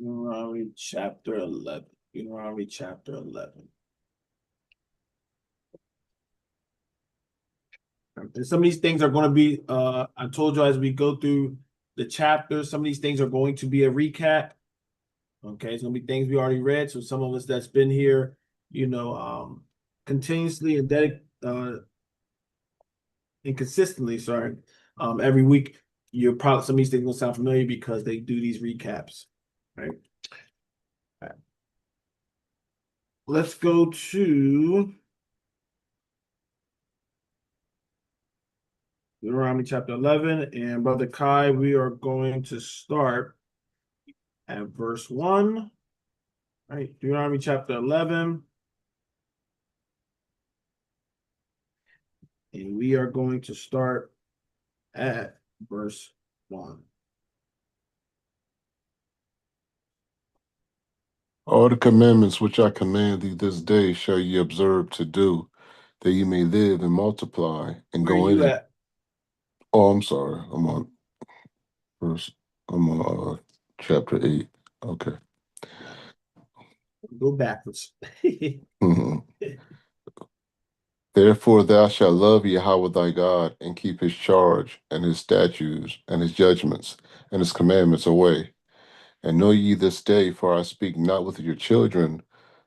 Deuteronomy chapter 11. Deuteronomy chapter 11. And some of these things are going to be, I told you as we go through the chapters, some of these things are going to be a recap. Okay, it's going to be things we already read. So some of us that's been here, continuously and consistently, every week, you're probably some of these things will sound familiar because they do these recaps, right? All right. Let's go to Deuteronomy chapter 11. And Brother Kai, we are going to start at verse 1. All right, Deuteronomy chapter 11. And we are going to start at verse 1. All the commandments which I command thee this day shall ye observe to do, that ye may live and multiply and Where go you in it. at? Oh, I'm sorry. I'm on chapter 8. Okay. Go backwards. Mhm. Therefore thou shalt love Yahweh thy God, and keep his charge, and his statutes, and his judgments, and his commandments away. And know ye this day, for I speak not with your children,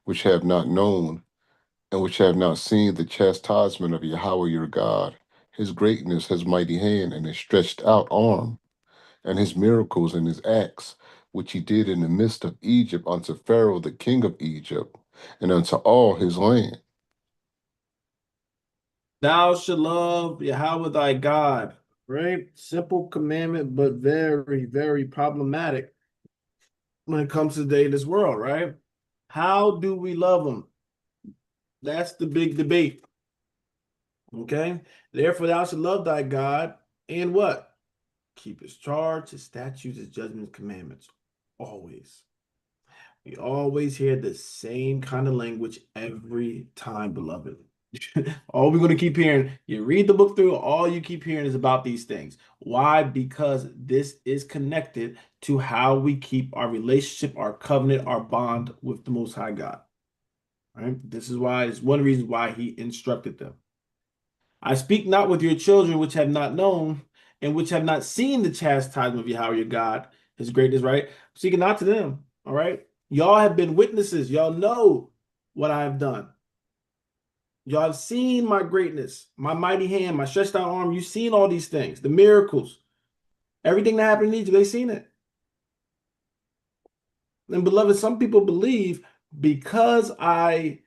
which have not known, and which have not seen the chastisement of Yahweh your God, his greatness, his mighty hand, and his stretched out arm, and his miracles and his acts, which he did in the midst of Egypt unto Pharaoh the king of Egypt, and unto all his land. Thou shalt love Yahweh thy God. Right? Simple commandment, but very, very problematic when it comes to the day of this world, right? How do we love him? That's the big debate. Okay. Therefore, thou shalt love thy God and what? Keep his charge, his statutes, his judgments, commandments. Always. We always hear the same kind of language every time, beloved. All we're going to keep hearing, you read the book through, all you keep hearing is about these things. Why? Because this is connected to how we keep our relationship, our covenant, our bond with the Most High God. Right? This is why, it's one of the reasons why he instructed them. I speak not with your children which have not known and which have not seen the chastisement of Yahweh your God, his greatness, right? Speaking not to them, all right? Y'all have been witnesses. Y'all know what I have done. Y'all have seen my greatness, my mighty hand, my stretched out arm. You've seen all these things, the miracles, everything that happened in Egypt, they've seen it. And beloved, some people believe because I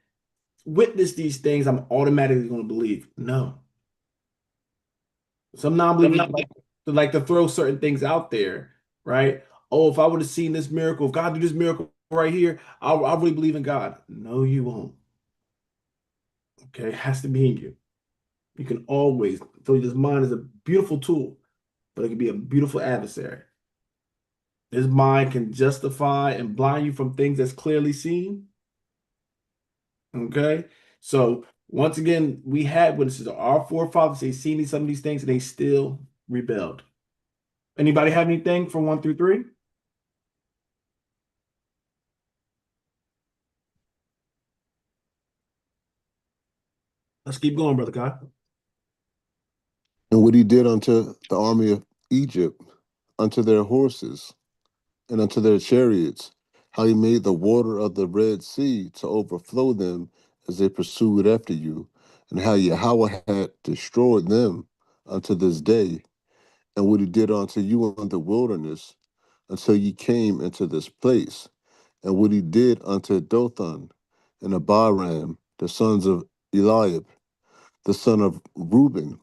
witness these things, I'm automatically going to believe. No. Some non-believers like to throw certain things out there, right? Oh, if I would have seen this miracle, if God do this miracle right here, I'll really believe in God. No, you won't. Okay, it has to be in you. You can always, so this mind is a beautiful tool, but it can be a beautiful adversary. This mind can justify and blind you from things that's clearly seen. Okay, so once again, we had witnesses. Our forefathers, they seen some of these things and they still rebelled. Anybody have anything from 1 through 3? Let's keep going, Brother Kai. And what he did unto the army of Egypt, unto their horses, and unto their chariots, how he made the water of the Red Sea to overflow them as they pursued after you, and how Yahweh had destroyed them unto this day, and what he did unto you in the wilderness, until ye came into this place, and what he did unto Dothan and Abiram, the sons of Eliab, the son of Reuben,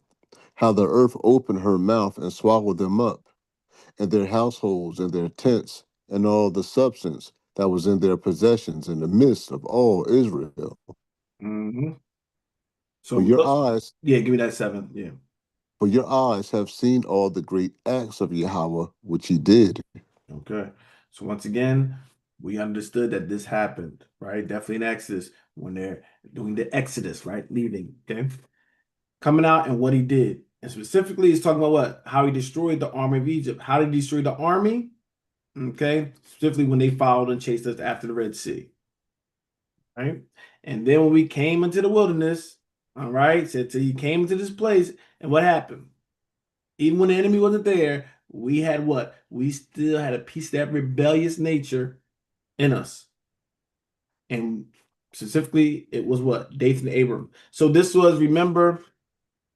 how the earth opened her mouth and swallowed them up, and their households and their tents, and all the substance that was in their possessions in the midst of all Israel. Mm-hmm. For So your look, eyes, yeah, give me that 7. Yeah. for your eyes have seen all the great acts of Yahweh which he did. Okay. So once again, we understood that this happened, right? Definitely in Exodus when they're doing the Exodus, right? Leaving, okay? Coming out and what he did. And specifically, he's talking about what? How he destroyed the army of Egypt. How did he destroy the army? Okay, specifically when they followed and chased us after the Red Sea. Right, and then when we came into the wilderness, all right, said so you came into this place, and what happened? Even when the enemy wasn't there, we had what? We still had a piece of that rebellious nature in us. And specifically, it was what? Dathan and Abram. So this was, remember,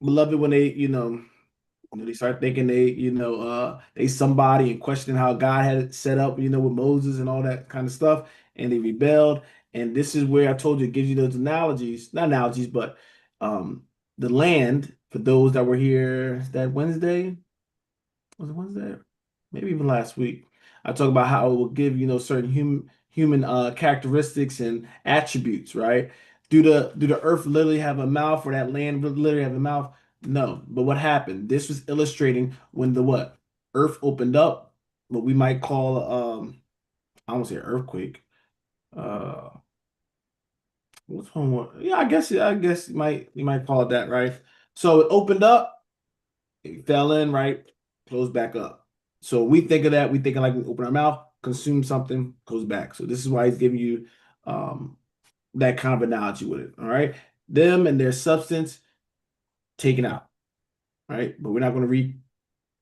beloved, when they, they start thinking they somebody and questioning how God had it set up, with Moses and all that kind of stuff, and they rebelled. And this is where I told you it gives you those analogies, not analogies, but the land for those that were here that Wednesday. Was it Wednesday? Maybe even last week. I talk about how it will give, certain human characteristics and attributes, right? Do the earth literally have a mouth or that land literally have a mouth? No. But what happened? This was illustrating when the what? Earth opened up, what we might call I won't say earthquake. Uh what's one more? Yeah, I guess you might call it that, right? So it opened up. It fell in, right? Closed back up. So we think of that. We think of like we open our mouth, consume something, goes back. So this is why he's giving you that kind of analogy with it. All right. Them and their substance taken out. Right. But we're not going to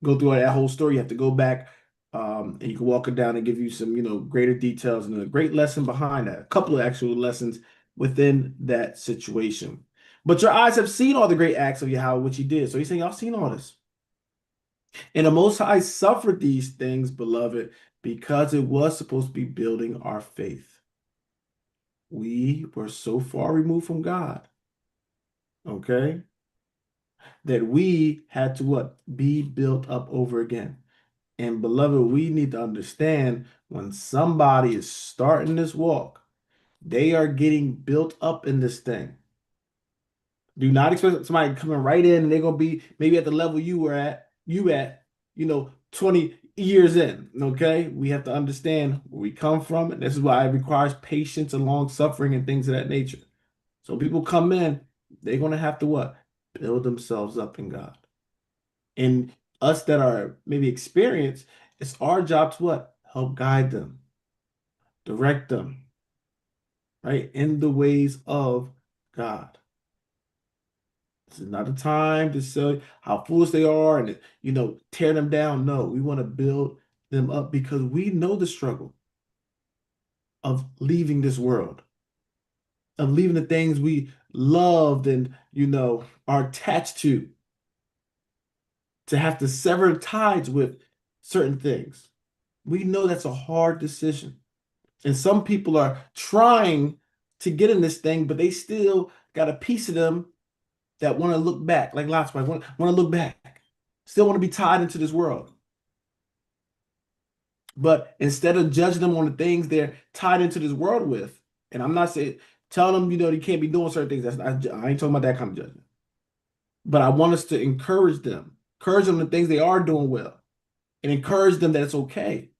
go through that whole story. You have to go back and you can walk it down and give you some, greater details and a great lesson behind that. A couple of actual lessons within that situation. But your eyes have seen all the great acts of Yahweh, which he did. So he's saying, y'all seen all this. And the Most High suffered these things, beloved, because it was supposed to be building our faith. We were so far removed from God, okay, that we had to what? Be built up over again. And beloved, we need to understand when somebody is starting this walk, they are getting built up in this thing. Do not expect somebody coming right in and they're gonna be maybe at the level you at, 20 years in. Okay. We have to understand where we come from, and this is why it requires patience and long suffering and things of that nature. So people come in, they're gonna have to what? Build themselves up in God. And us that are maybe experienced, it's our job to what? Help guide them, direct them, right? In the ways of God. This is not the time to say how foolish they are and tear them down. No, we want to build them up because we know the struggle of leaving this world, of leaving the things we loved and are attached to have to sever ties with certain things. We know that's a hard decision. And some people are trying to get in this thing, but they still got a piece of them that want to look back, like Lot's wife, want to look back, still want to be tied into this world. But instead of judging them on the things they're tied into this world with, and I'm not saying telling them, you can't be doing certain things. I ain't talking about that kind of judgment. But I want us to encourage them the things they are doing well, and encourage them that it's okay.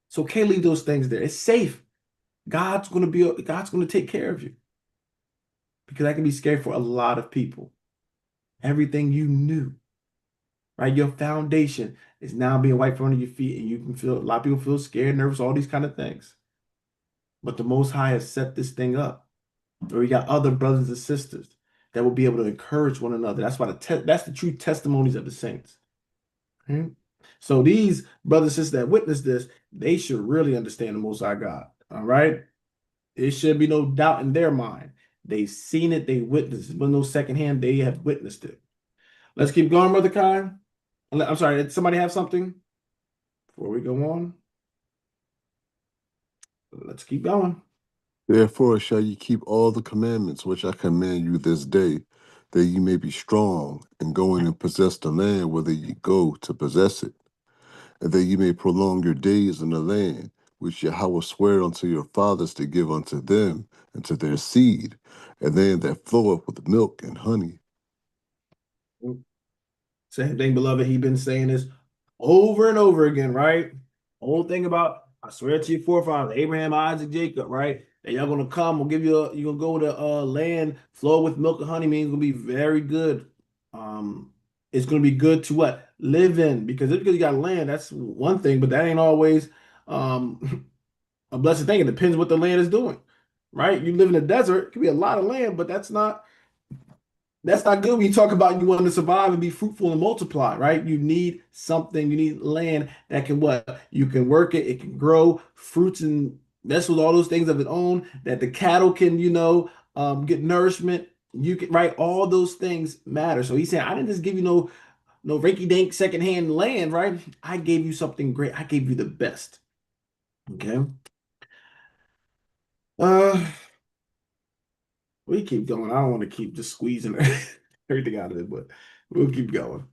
It's okay to leave those things there. It's safe. God's gonna take care of you because that can be scary for a lot of people. Everything you knew, right? Your foundation is now being wiped from under your feet, and you can feel a lot of people feel scared, nervous, all these kind of things. But the Most High has set this thing up where we got other brothers and sisters that will be able to encourage one another. That's why that's the true testimonies of the saints. Okay? So these brothers and sisters that witness this, they should really understand the Most High God. All right. There should be no doubt in their mind. They've seen it, they witnessed it. But no secondhand, they have witnessed it. Let's keep going, Brother Kai. I'm sorry, did somebody have something before we go on? Let's keep going. Therefore shall ye keep all the commandments which I command you this day, that ye may be strong, and go in and possess the land whither ye go to possess it, and that ye may prolong your days in the land which Yahweh sware unto your fathers to give unto them and to their seed, and land that floweth with milk and honey. Same thing, beloved. He's been saying this over and over again, right? Whole thing about I swear to your forefathers, Abraham, Isaac, Jacob, right? That y'all gonna come, we'll give you you're gonna go to land flow with milk and honey, means it's gonna be very good. It's gonna be good to what? Live in, because just because you got land, that's one thing, but that ain't always a blessed thing. It depends what the land is doing, right? You live in a desert, it could be a lot of land, but that's not good when you talk about you want to survive and be fruitful and multiply, right? You need something, you need land that can what? You can work it, it can grow fruits and vegetables, all those things of its own, that the cattle can, get nourishment. You can, right? All those things matter. So he's saying, I didn't just give you no rinky-dink secondhand land, right? I gave you something great. I gave you the best. Okay. Uh, we keep going. I don't want to keep just squeezing everything out of it, but we'll keep going.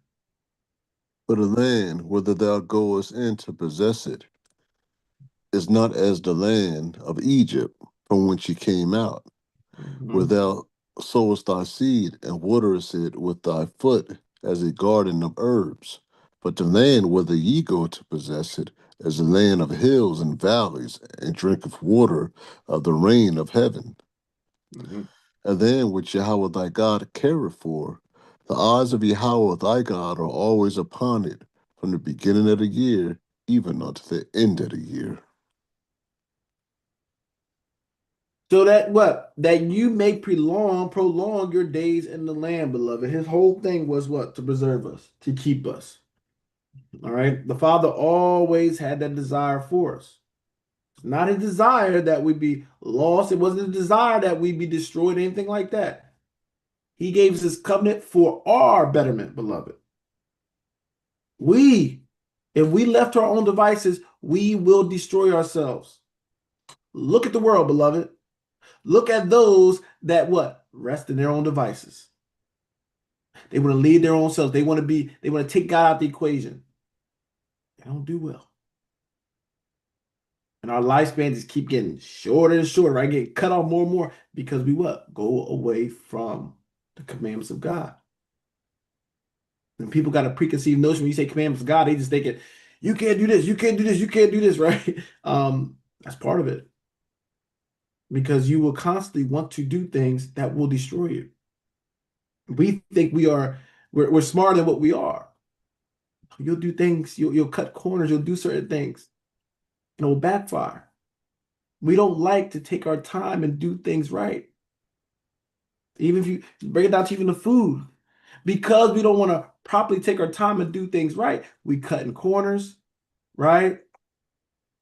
For the land, whither thou goest in to possess it, is not as the land of Egypt, from whence ye came out, where Mhm. thou sowest thy seed and waterest it with thy foot as a garden of herbs. But the land whither ye go to possess it is a land of hills and valleys, and drinketh water of the rain of heaven. Mhm. And then which Yahweh thy God careth for, the eyes of Yahweh thy God are always upon it, from the beginning of the year even unto the end of the year. So that what? That you may prolong your days in the land, beloved. His whole thing was what? To preserve us, to keep us. All right. The Father always had that desire for us. It's not a desire that we be lost. It wasn't a desire that we be destroyed, anything like that. He gave us his covenant for our betterment, beloved. We, if we left to our own devices, we will destroy ourselves. Look at the world, beloved. Look at those that what? Rest in their own devices. They want to lead their own selves. They want to take God out the equation. They don't do well. And our lifespans just keep getting shorter and shorter, right? Getting cut off more and more because we what? Go away from the commandments of God. And people got a preconceived notion when you say commandments of God, they just think it, you can't do this, you can't do this, you can't do this, right? That's part of it. Because you will constantly want to do things that will destroy you. We think we're smarter than what we are. You'll do things, you'll cut corners, you'll do certain things, and it will backfire. We don't like to take our time and do things right. Even if you break it down to even the food, because we don't want to properly take our time and do things right, we cut in corners, right?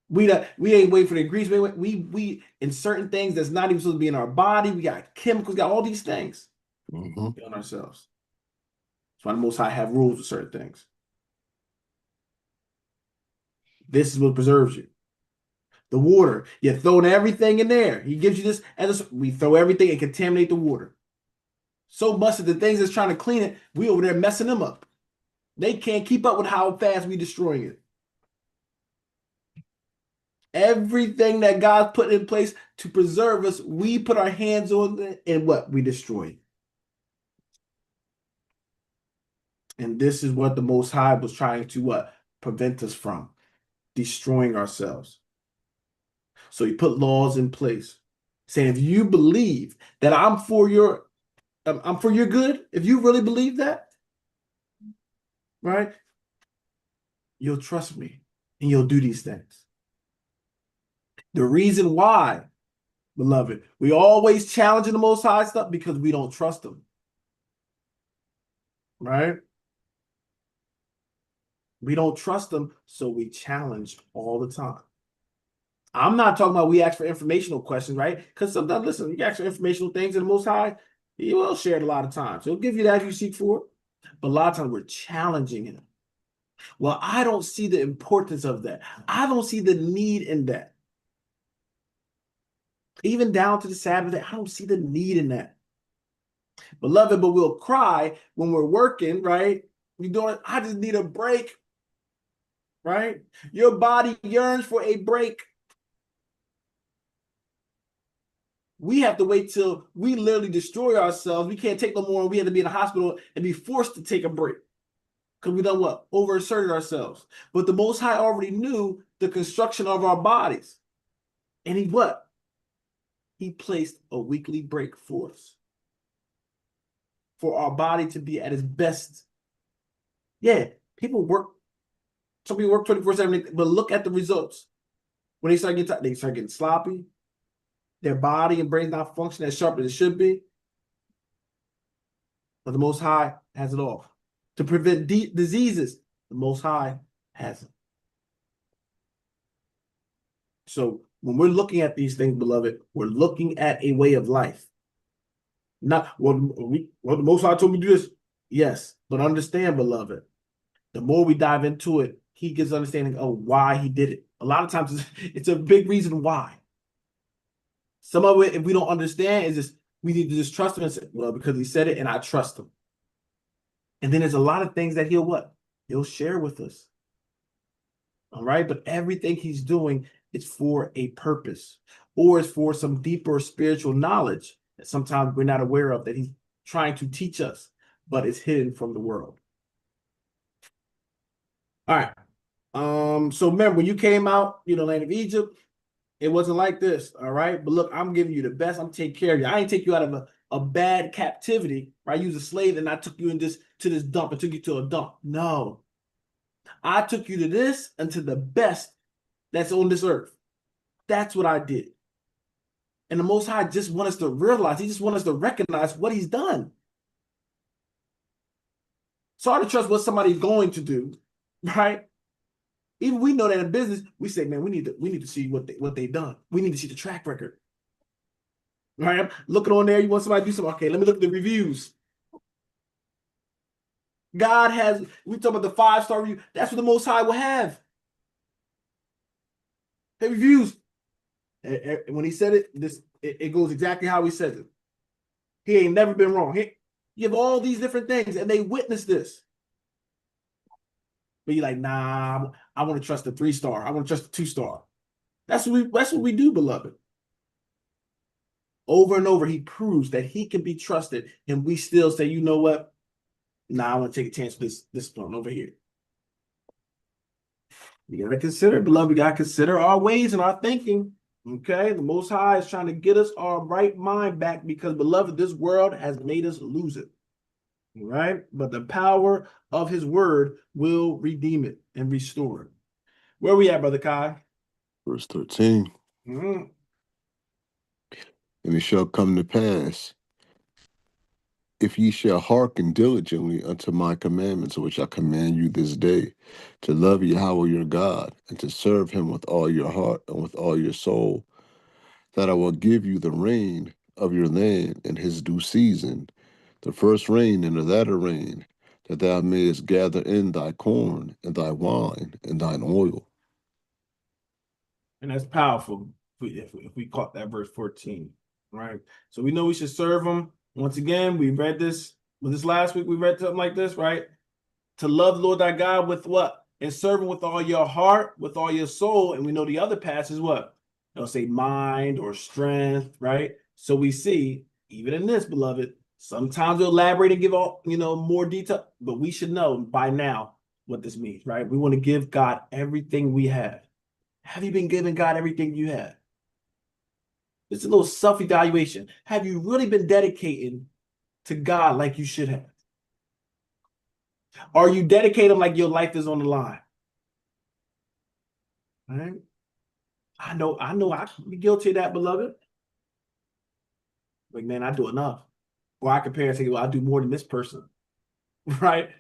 We ain't waiting for the grease. We in certain things that's not even supposed to be in our body. We got chemicals, got all these things Mhm. on ourselves. That's why the Most High have rules for certain things. This is what preserves you. The water, you're throwing everything in there. He gives you this, we throw everything and contaminate the water. So much that the things that's trying to clean it, we over there messing them up. They can't keep up with how fast we destroying it. Everything that God put in place to preserve us, we put our hands on it and what? We destroy. And this is what the Most High was trying to what? Prevent us from destroying ourselves. So he put laws in place saying, if you believe that I'm for your good, if you really believe that, right, you'll trust me and you'll do these things. The reason why, beloved, we always challenging the Most High stuff because we don't trust him, right? We don't trust them, so we challenge all the time. I'm not talking about we ask for informational questions, right? Because sometimes, listen, you ask for informational things, and the Most High, He will share it a lot of times. He'll give you that if you seek for it. But a lot of times we're challenging Him. Well, I don't see the importance of that. I don't see the need in that. Even down to the Sabbath day, I don't see the need in that. Beloved, but we'll cry when we're working, right? We doing, I just need a break, right? Your body yearns for a break. We have to wait till we literally destroy ourselves. We can't take no more. We have to be in the hospital and be forced to take a break because we done what? Overasserted ourselves. But the Most High already knew the construction of our bodies. And he what? He placed a weekly break for us, for our body to be at its best. Yeah, people work, some people work 24/7, but look at the results. When they start getting sloppy, their body and brain not functioning as sharp as it should be. But the Most High has it all. To prevent diseases, the Most High has it. So when we're looking at these things, beloved, we're looking at a way of life. Not the Most High told me to do this. Yes, but understand, beloved, the more we dive into it, he gives understanding of why he did it. A lot of times it's a big reason why. Some of it, if we don't understand, is just we need to just trust him and say, well, because he said it and I trust him. And then there's a lot of things that he'll what? He'll share with us. All right. But everything he's doing is for a purpose, or it's for some deeper spiritual knowledge that sometimes we're not aware of that he's trying to teach us, but it's hidden from the world. All right. So remember when you came out, land of Egypt, it wasn't like this. All right. But look, I'm giving you the best. I'm taking care of you. I ain't take you out of a bad captivity, right? You was a slave, and I took you to this dump and took you to a dump. No. I took you to this and to the best that's on this earth. That's what I did. And the Most High just want us to realize, he just want us to recognize what he's done. It's hard to trust what somebody's going to do, right? Even we know that in business, we say, man, we need to see what they've done. We need to see the track record. Right? I'm looking on there, you want somebody to do something. Okay, let me look at the reviews. God has, we talk about the 5-star review. That's what the Most High will have. The reviews. When he said it, it goes exactly how he says it. He ain't never been wrong. You have all these different things, and they witness this. But you're like, nah, I want to trust the 3-star. I want to trust the 2-star. That's what we do, beloved. Over and over, he proves that he can be trusted, and we still say, you know what? Nah, I want to take a chance with this one over here. You gotta consider, beloved. We gotta consider our ways and our thinking. Okay, the Most High is trying to get us our right mind back because, beloved, this world has made us lose it. Right? But the power of his word will redeem it and restore it. Where we at, Brother Kai? Verse 13. Mm-hmm. And it shall come to pass, if ye shall hearken diligently unto my commandments, which I command you this day, to love Yahweh your God, and to serve him with all your heart and with all your soul, that I will give you the rain of your land in his due season, the first rain and the latter rain, that thou mayest gather in thy corn and thy wine and thine oil. And that's powerful if we caught that verse 14. Right? So we know we should serve him. Once again, we read this. Well, this last week we read something like this, right? To love the Lord thy God with what? And serve him with all your heart, with all your soul. And we know the other passage is what? They'll say mind or strength, right? So we see, even in this, beloved, sometimes we'll elaborate and give all, more detail, but we should know by now what this means, right? We want to give God everything we have. Have you been giving God everything you have? It's a little self-evaluation. Have you really been dedicating to God like you should have? Are you dedicating like your life is on the line? All right. I know I can be guilty of that, beloved. Like, man, I do enough. Or I compare and say, well, I do more than this person. Right?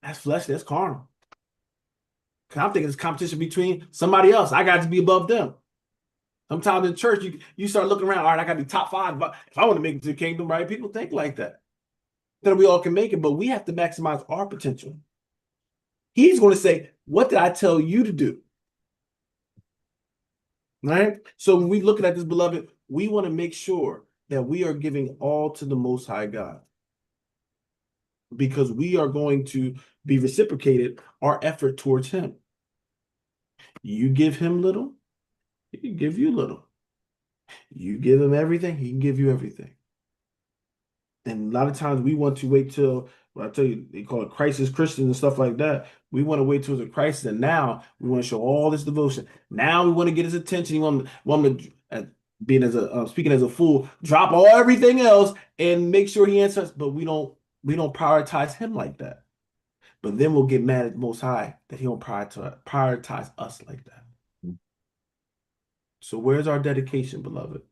That's flesh, that's carnal. Because I'm thinking it's competition between somebody else. I got to be above them. Sometimes in church, you start looking around, all right, I got to be top 5. But if I want to make it to the kingdom, right? People think like that. That we all can make it, but we have to maximize our potential. He's going to say, what did I tell you to do? Right? So when we looking at this, beloved, we want to make sure that we are giving all to the Most High God, because we are going to be reciprocated our effort towards him. You give him little, he can give you little. You give him everything, he can give you everything. And a lot of times we want to wait till, well, I tell you, they call it crisis Christians and stuff like that. We want to wait till it's a crisis, and now we want to show all this devotion. Now we want to get his attention. You want to being as a speaking as a fool, drop all everything else and make sure he answers. But we don't prioritize him like that. But then we'll get mad at the Most High that he don't prioritize us like that. So where's our dedication, beloved?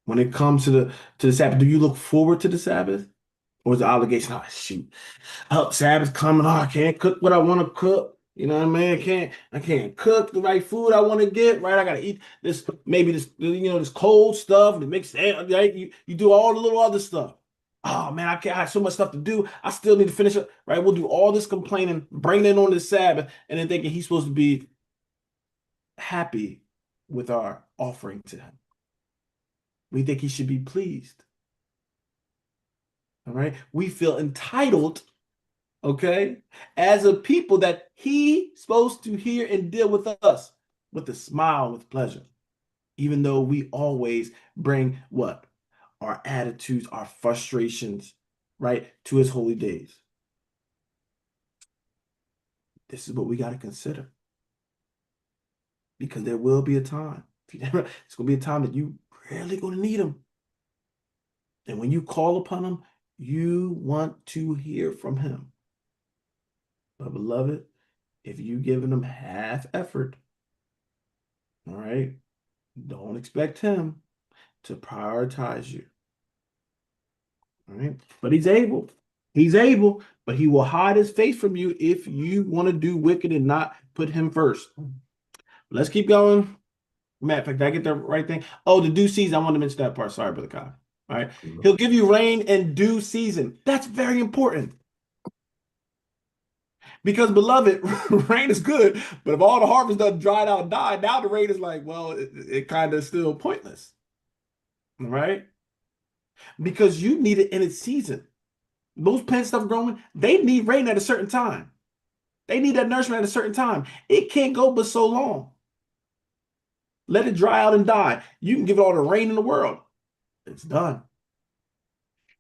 When it comes to the Sabbath, do you look forward to the Sabbath? Or is the obligation, oh shoot, oh, Sabbath coming, oh, I can't cook what I want to cook. You know what I mean? I can't cook the right food I want to get, right? I gotta eat this, maybe this, this cold stuff, the mix, right? You do all the little other stuff. Oh man, I have so much stuff to do. I still need to finish it, right? We'll do all this complaining, bringing it on the Sabbath, and then thinking he's supposed to be happy with our offering to him. We think he should be pleased. All right. We feel entitled, okay, as a people that he's supposed to hear and deal with us with a smile, with pleasure, even though we always bring what? Our attitudes, our frustrations, right, to his holy days. This is what we got to consider. Because there will be a time. It's going to be a time that you really going to need him. And when you call upon him, you want to hear from him. But beloved, if you giving him half effort, all right, don't expect him to prioritize you. All right. But he's able. He's able, but he will hide his face from you if you want to do wicked and not put him first. Let's keep going. Matter of fact, did I get the right thing? Oh, the due season. I want to mention that part. Sorry, Brother Kyle. All right. He'll give you rain in due season. That's very important. Because, beloved, rain is good, but if all the harvest done dried out and died, now the rain is like, well, it kind of still pointless. All right? Because you need it in its season. Those plant stuff growing, they need rain at a certain time. They need that nourishment at a certain time. It can't go but so long. Let it dry out and die. You can give it all the rain in the world. It's done.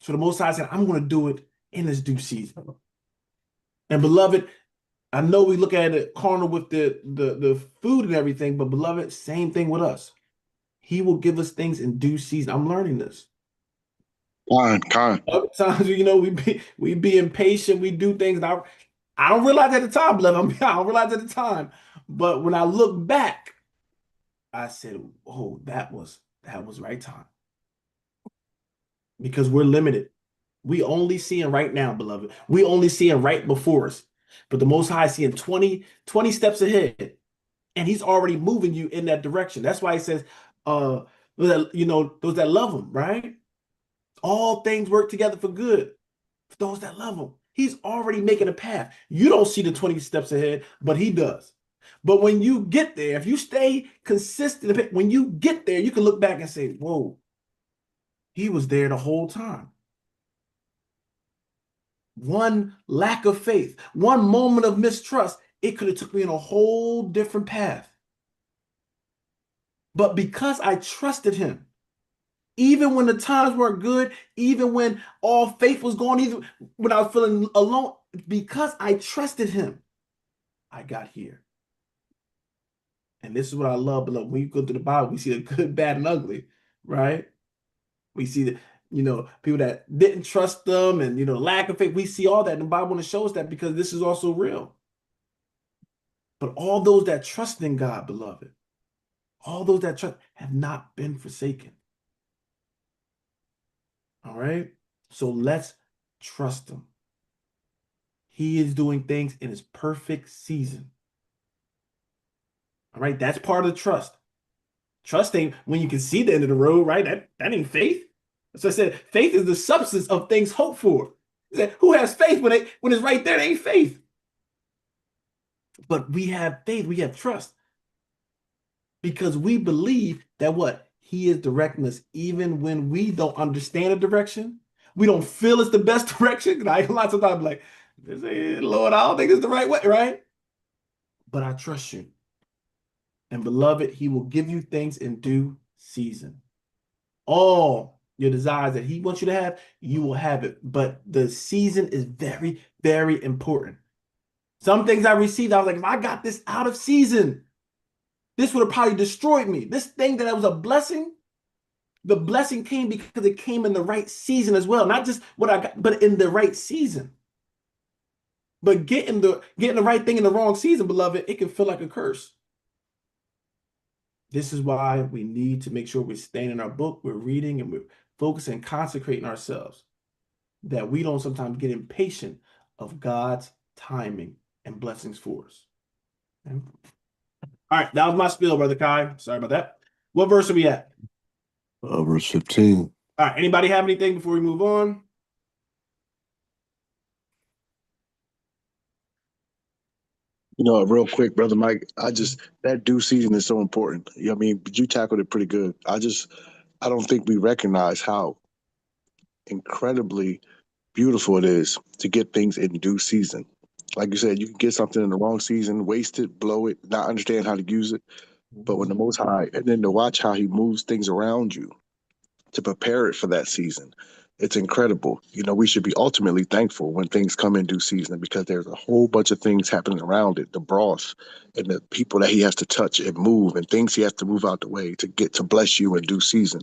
So the Most High said, I'm going to do it in its due season. And beloved, I know we look at it carnal with the food and everything, but beloved, same thing with us. He will give us things in due season. I'm learning this. Kind. Sometimes, we be impatient. We do things, and I don't realize at the time, beloved. I don't realize at the time. But when I look back, I said, "Oh, that was right time." Because we're limited. We only seeing right now, beloved. We only seeing right before us. But the Most High is seeing 20 steps ahead. And he's already moving you in that direction. That's why he says, those that love him, right? All things work together for good for those that love him. He's already making a path. You don't see the 20 steps ahead, but he does. But when you get there, if you stay consistent, when you get there, you can look back and say, whoa, he was there the whole time. One lack of faith, one moment of mistrust, it could have took me in a whole different path. But because I trusted him, even when the times weren't good, even when all faith was gone, even when I was feeling alone, because I trusted him, I got here. And this is what I love, beloved. When you go through the Bible, we see the good, bad, and ugly, right? We see the, people that didn't trust them and, lack of faith. We see all that. And the Bible want to show us that because this is also real. But all those that trust in God, beloved, all those that trust have not been forsaken. All right? So let's trust him. He is doing things in his perfect season. All right? That's part of the trust. Trust ain't when you can see the end of the road, right? That ain't faith. So I said, faith is the substance of things hoped for. He said, who has faith when it's right there? It ain't faith. But we have faith, we have trust. Because we believe that what? He is directing us even when we don't understand the direction. We don't feel it's the best direction. I lots of times like, Lord, I don't think it's the right way, right? But I trust you. And beloved, he will give you things in due season. All your desires that he wants you to have, you will have it. But the season is very, very important. Some things I received, I was like, if I got this out of season, this would have probably destroyed me. This thing that was a blessing, the blessing came because it came in the right season as well. Not just what I got, but in the right season. But getting the right thing in the wrong season, beloved, it can feel like a curse. This is why we need to make sure we're staying in our book, we're reading, and we're focusing and consecrating ourselves, that we don't sometimes get impatient of God's timing and blessings for us. Okay? All right, that was my spiel, Brother Kai. Sorry about that. What verse are we at? Verse 15. All right, anybody have anything before we move on? Real quick, brother Mike, that due season is so important. I mean, but you tackled it pretty good. I don't think we recognize how incredibly beautiful it is to get things in due season. Like you said, you can get something in the wrong season, waste it, blow it, not understand how to use it. But when the Most High, and then to watch how He moves things around you to prepare it for that season. It's incredible. We should be ultimately thankful when things come in due season because there's a whole bunch of things happening around it, the broth and the people that he has to touch and move and things he has to move out the way to get to bless you in due season.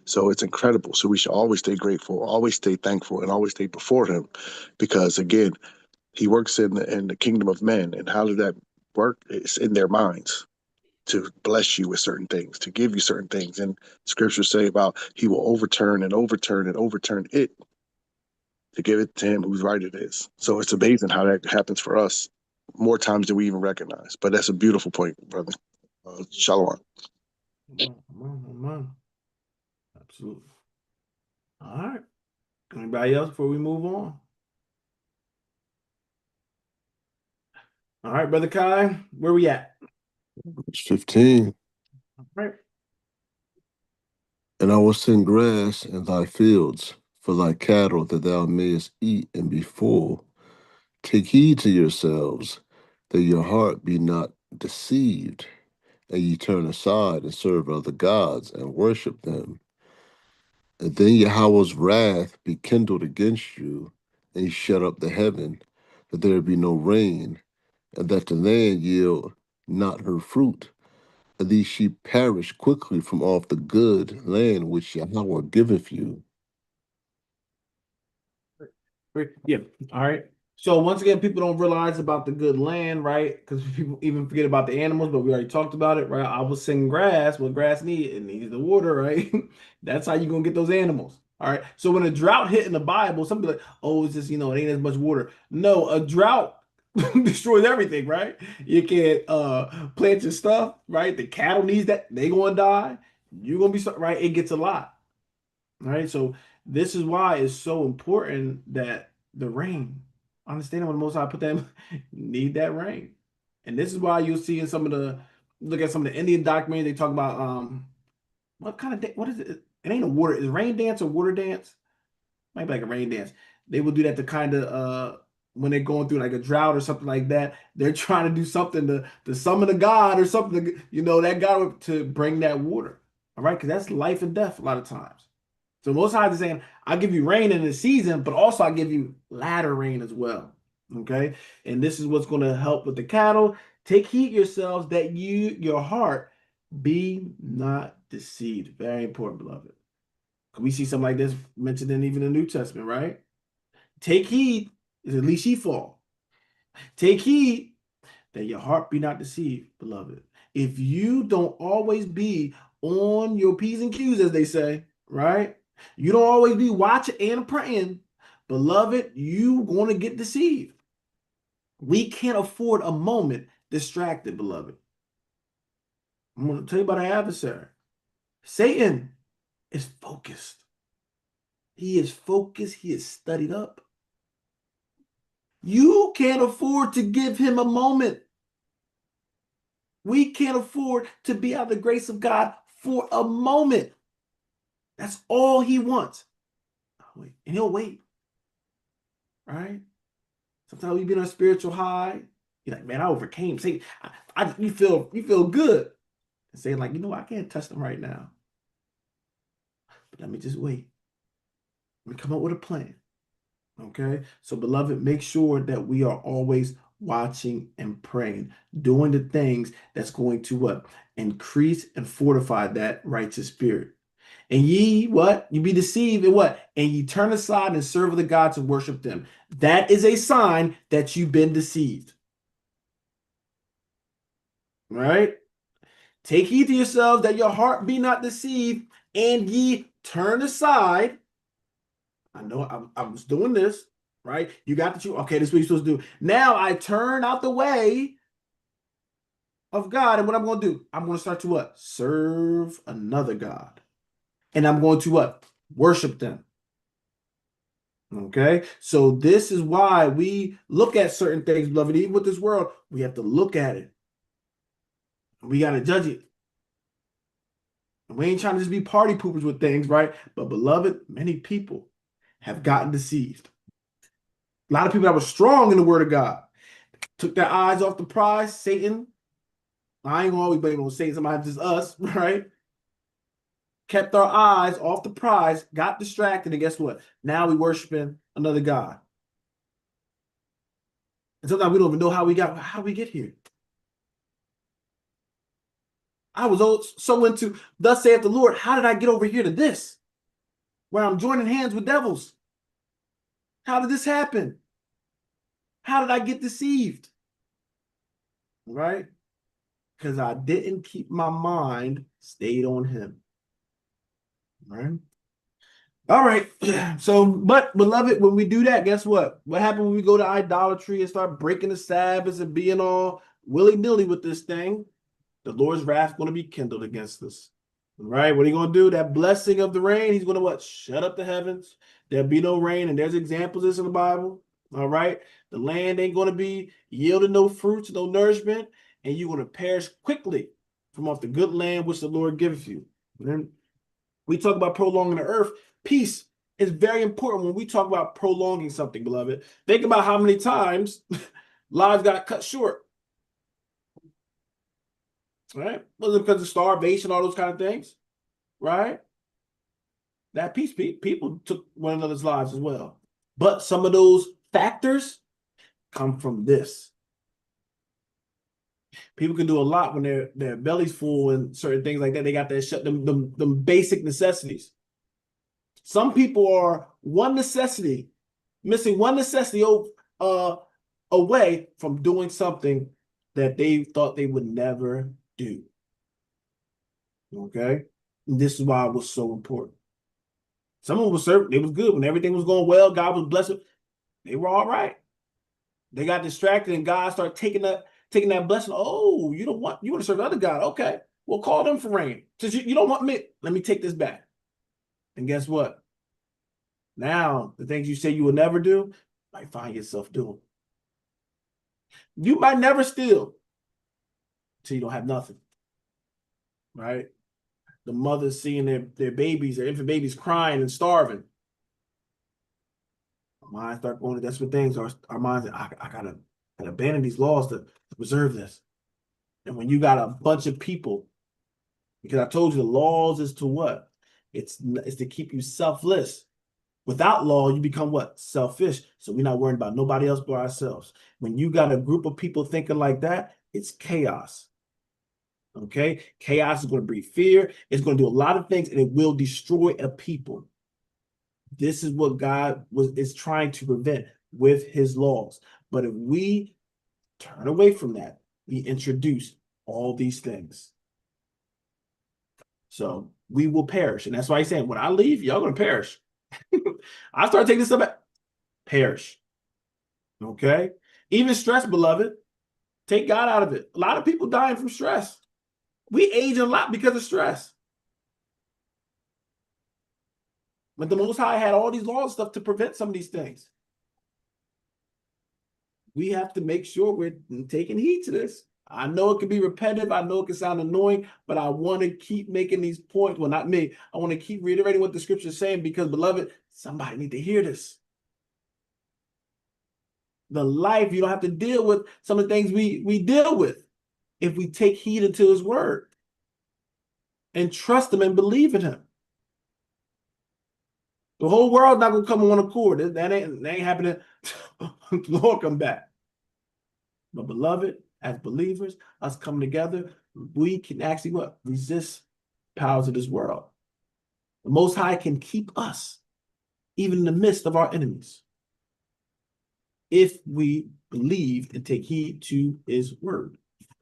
So it's incredible. So we should always stay grateful, always stay thankful, and always stay before him because, again, he works in the kingdom of men. And how does that work? It's in their minds to bless you with certain things, to give you certain things. And scriptures say about he will overturn and overturn and overturn it to give it to him whose right it is. So it's amazing how that happens for us more times than we even recognize. But that's a beautiful point, brother. Shalom. Absolutely. All right. Anybody else before we move on? All right, Brother Kai, where we at? Verse 15. All right. And I will send grass in thy fields for thy cattle, that thou mayest eat and be full. Take heed to yourselves, that your heart be not deceived, and ye turn aside and serve other gods and worship them. And then Yahweh's wrath be kindled against you, and he shut up the heaven, that there be no rain, and that the land yield not her fruit, and these sheep perish quickly from off the good land which Yahweh giveth you. Yeah. All right. So once again, people don't realize about the good land, right? Because people even forget about the animals, but we already talked about it, right? I was saying grass. What grass needs? It needs the water, right? That's how you're gonna get those animals. All right. So when a drought hit in the Bible, some people are like, oh, it's just, it ain't as much water. No, a drought destroys everything, right? You can't plant your stuff, right? The cattle needs that, they gonna die. You're gonna be right. It gets a lot. All right. So this is why it's so important that the rain, understanding when the Most High put them, need that rain. And this is why you'll see in some of the, look at some of the Indian documentaries, they talk about what kind of what is it? It ain't a water, is rain dance or water dance? Might be like a rain dance. They will do that to kind of when they're going through like a drought or something like that. They're trying to do something to summon a god or something, that god to bring that water. All right, because that's life and death a lot of times. So Most High is saying, I'll give you rain in the season, but also I'll give you latter rain as well. Okay. And this is what's going to help with the cattle. Take heed yourselves that your heart be not deceived. Very important, beloved. We see something like this mentioned in even the New Testament, right? Take heed, is at least ye fall. Take heed that your heart be not deceived, beloved. If you don't always be on your P's and Q's, as they say, right? You don't always be watching and praying, beloved, you going to get deceived. We can't afford a moment distracted, beloved. I'm going to tell you about our adversary. Satan is focused. He is focused. He is studied up. You can't afford to give him a moment. We can't afford to be out of the grace of God for a moment. That's all he wants. And he'll wait. Right? Sometimes we be on a spiritual high. You're like, man, I overcame. Say, you feel good. And say, like, I can't touch them right now. But let me just wait. Let me come up with a plan. Okay. So, beloved, make sure that we are always watching and praying, doing the things that's going to what? Increase and fortify that righteous spirit. And ye, what? You be deceived and what? And ye turn aside and serve the gods and worship them. That is a sign that you've been deceived. Right? Take heed to yourselves that your heart be not deceived, and ye turn aside. I know I was doing this, right? You got the truth. Okay, this is what you're supposed to do. Now I turn out the way of God, and what I'm going to do? I'm going to start to what? Serve another God. And I'm going to what? Worship them. Okay, so this is why we look at certain things, beloved. Even with this world, we have to look at it. We got to judge it. We ain't trying to just be party poopers with things, right? But beloved, many people have gotten deceived. A lot of people that were strong in the word of God took their eyes off the prize. Satan, I ain't always blame on Satan, somebody just us, right? Kept our eyes off the prize, got distracted, and guess what? Now we worshiping another God. And sometimes we don't even know how we get here. I was so into, thus saith the Lord, how did I get over here to this? Where I'm joining hands with devils. How did this happen? How did I get deceived? Right? Because I didn't keep my mind stayed on him. Right? All right. So, but beloved, when we do that, guess what? What happens when we go to idolatry and start breaking the Sabbaths and being all willy-nilly with this thing? The Lord's wrath is going to be kindled against us. Right? What are you going to do? That blessing of the rain, he's going to what? Shut up the heavens. There'll be no rain. And there's examples of this in the Bible. All right? The land ain't going to be yielding no fruits, no nourishment. And you're going to perish quickly from off the good land which the Lord giveth you. And we talk about prolonging the earth. Peace is very important when we talk about prolonging something, beloved. Think about how many times lives got cut short. Right? Was it because of starvation, all those kind of things? Right? That peace, people took one another's lives as well. But some of those factors come from this. People can do a lot when their belly's full and certain things like that. They got that shut them basic necessities. Some people are missing one necessity away from doing something that they thought they would never do. Okay? And this is why it was so important. Someone was serving, it was good. When everything was going well, God was blessing. They were all right. They got distracted and God started taking that blessing. Oh, you want to serve the other God. Okay. Well, call them for rain. Since you don't want me, let me take this back. And guess what? Now, the things you say you will never do, you might find yourself doing. You might never steal until you don't have nothing. Right? The mothers seeing their babies, their infant babies crying and starving. Our minds start going to desperate things. Our minds, I gotta abandon these laws to preserve this. And when you got a bunch of people, because I told you the laws is to what? It's to keep you selfless. Without law, you become what? Selfish. So we're not worried about nobody else but ourselves. When you got a group of people thinking like that, it's chaos. Okay? Chaos is going to breed fear. It's going to do a lot of things, and it will destroy a people. This is what God is trying to prevent with his laws. But if we turn away from that, we introduce all these things. So we will perish. And that's why he's saying, when I leave, y'all going to perish. I start taking this stuff perish. Okay? Even stress, beloved. Take God out of it. A lot of people dying from stress. We age a lot because of stress. But the Most High had all these laws and stuff to prevent some of these things. We have to make sure we're taking heed to this. I know it can be repetitive. I know it can sound annoying, but I want to keep making these points. Well, not me. I want to keep reiterating what the scripture is saying because, beloved, somebody need to hear this. The life, you don't have to deal with some of the things we deal with if we take heed into his word and trust him and believe in him. The whole world not going to come on one accord. That ain't happening. Lord come back. But beloved, as believers, us coming together, we can actually what? Resist powers of this world. The Most High can keep us even in the midst of our enemies if we believe and take heed to his word.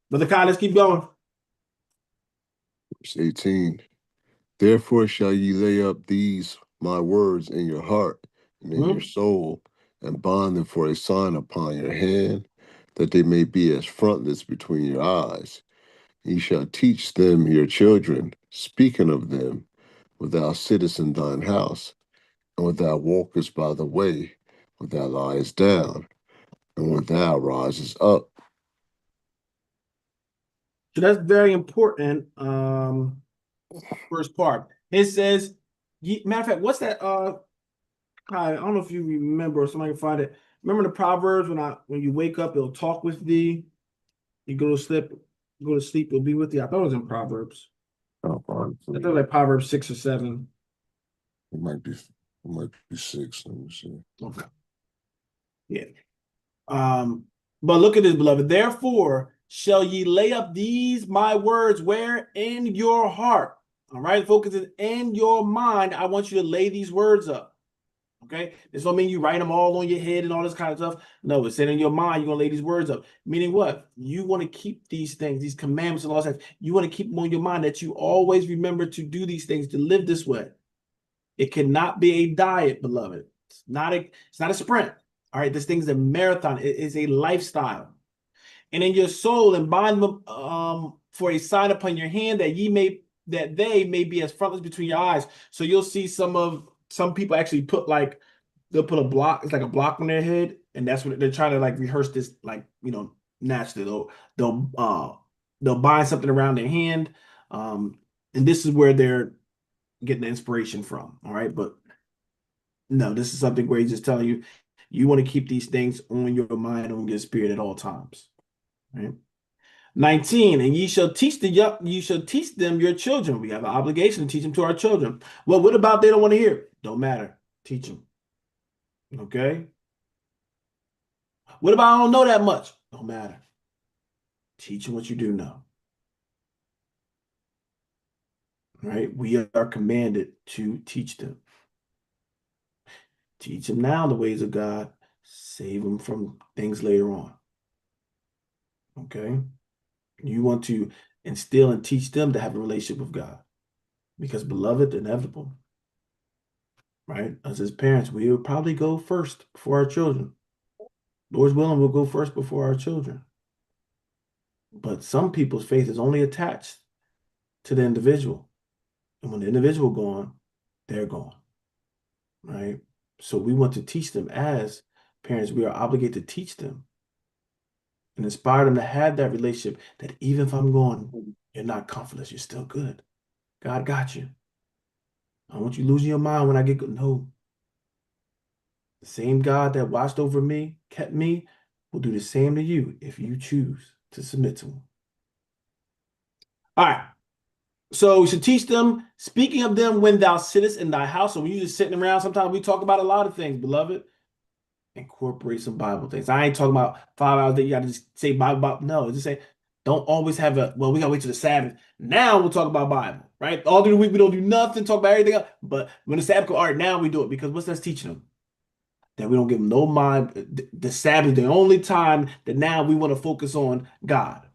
Brother Kai, let's keep going. Verse 18. Therefore shall ye lay up these my words in your heart and in your soul, and bind them for a sign upon your hand, that they may be as frontlets between your eyes. Ye shall teach them your children, speaking of them, when thou sittest in thine house, and when thou walkest by the way, when thou liest down, and when thou risest up. So that's very important. First part. It says, matter of fact, what's that? I don't know if you remember, or somebody can find it. Remember the Proverbs when you wake up, it'll talk with thee. You go to sleep, it'll be with thee. I thought it was in Proverbs. I thought it was like Proverbs 6 or 7. It might be 6. Let me see. Okay. Yeah. But look at this, beloved. Therefore shall ye lay up these my words where in your heart. All right, focus is in your mind. I want you to lay these words up. Okay, this don't mean you write them all on your head and all this kind of stuff. No, it's in your mind. You're gonna lay these words up. Meaning what? You want to keep these things, these commandments and laws. You want to keep them on your mind, that you always remember to do these things, to live this way. It cannot be a diet, beloved. It's not a sprint. All right, this thing's a marathon. It is a lifestyle. And in your soul, and bind them for a sign upon your hand, that they may be as frontlets between your eyes. So you'll see some people actually they'll put a block. It's like a block on their head, and that's what they're trying to like rehearse this, like, naturally. They'll bind something around their hand, and this is where they're getting the inspiration from. All right, but no, this is something where he's just telling you, you want to keep these things on your mind, on your spirit at all times. Right? 19, and you shall teach them your children. We have an obligation to teach them to our children. Well, what about they don't want to hear? Don't matter. Teach them. Okay. What about I don't know that much? Don't matter. Teach them what you do know. Right? We are commanded to teach them. Teach them now the ways of God. Save them from things later on. Okay. You want to instill and teach them to have a relationship with God, because, beloved, inevitable, right? As his parents, we will probably go first before our children. Lord's willing, we'll go first before our children. But some people's faith is only attached to the individual. And when the individual gone, they're gone, right? So we want to teach them as parents. We are obligated to teach them and inspire them to have that relationship, that even if I'm gone, you're not comfortless. You're still good. God got you. I don't want you losing your mind when I get good. No. The same God that watched over me, kept me, will do the same to you if you choose to submit to him. All right. So we should teach them, speaking of them when thou sittest in thy house. So when you're just sitting around, sometimes we talk about a lot of things, beloved. Incorporate some Bible things. I ain't talking about 5 hours that you got to just say Bible. No, just say, don't always have we got to wait till the Sabbath. Now we'll talk about Bible, right? All through the week, we don't do nothing, talk about everything else. But when the Sabbath comes, all right, now we do it, because what's that teaching them? That we don't give them no mind. The Sabbath is the only time that now we want to focus on God.